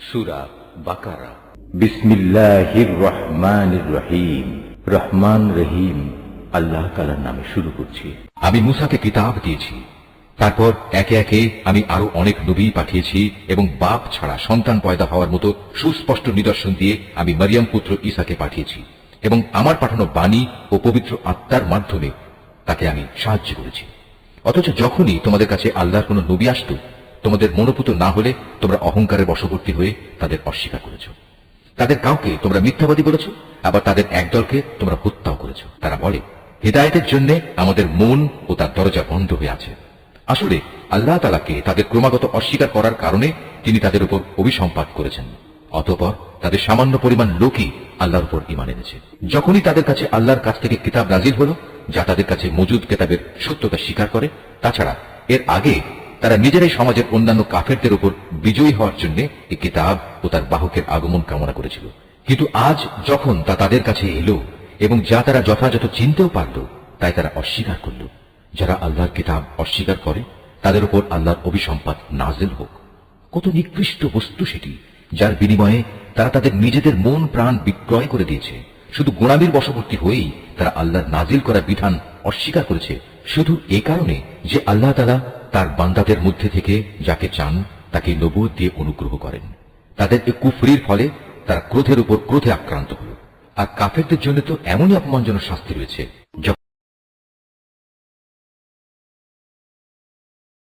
সূরা বাকারা। বিসমিল্লাহির রহমানির রহিম। রহমান রহিম আল্লাহ তাআলার নামে শুরু করছি। আমি মূসাকে কিতাব দিয়েছি, তারপর একে একে আমি আরো অনেক নবী পাঠিয়েছি এবং বাপ ছাড়া সন্তান পয়দা হওয়ার মতো সুস্পষ্ট নিদর্শন দিয়ে আমি মরিয়ম পুত্র ঈসাকে পাঠিয়েছি এবং আমার পাঠানো বাণী ও পবিত্র আত্মার মাধ্যমে তাকে আমি সাহায্য করেছি। অথচ যখনই তোমাদের কাছে আল্লাহর কোন নবী আসত, তোমাদের মনোপুত না হলে তোমরা অহংকারের বশবর্তী হয়ে তাদের অস্বীকার করেছ। তাদের কাউকে তোমরা মিথ্যাবাদী বলেছ, আবার তাদের একদলকে তোমরা হত্যাও করেছ। তারা বলে, হিদায়াতের জন্য আমাদের মন ও তার দরজা বন্ধ হয়ে আছে। আসলে আল্লাহ তাআলাকে তাদের ক্রমাগত অস্বীকার করার কারণে তিনি তাদের উপর অভিসম্পাত করেছেন। অতঃপর তাদের সামান্য পরিমাণ লোকই আল্লাহর উপর ঈমান এনেছে। যখনই তাদের কাছে আল্লাহর কাছ থেকে কিতাব নাজিল হলো, যা তাদের কাছে মজুদ কিতাবের সত্যতা স্বীকার করে, তাছাড়া এর আগে তারা নিজেরাই সমাজের অন্যান্য কাফেরদের উপর বিজয়ী হওয়ার জন্য এই কিতাব ও তার বাহকের আগমন কামনা করেছিল। কিন্তু আজ যখন তা তাদের কাছে এলো এবং যা তারা যথাযথ চিনতেও পারল, তাই তারা অস্বীকার করল। যারা আল্লাহর কিতাব অস্বীকার করে, তাদের উপর আল্লাহর অভিসম্পাত নাজিল হোক। কত নিকৃষ্ট বস্তু সেটি, যার বিনিময়ে তারা তাদের নিজেদের মন প্রাণ বিক্রয় করে দিয়েছে। শুধু গোলামীর বশবর্তী হয়েই তারা আল্লাহর নাজিল করা বিধান অস্বীকার করেছে, শুধু এ কারণে যে আল্লাহ তাআলা তার বান্দাদের মধ্যে থেকে যাকে চান তাকে নবুয়ত দিয়ে অনুগ্রহ করেন। তাদের এই কুফরির ফলে তারা ক্রোধের উপর ক্রোধে আক্রান্ত হল। আর কাফেরদের জন্য তো এমনই অপমানজনক শাস্তি রয়েছে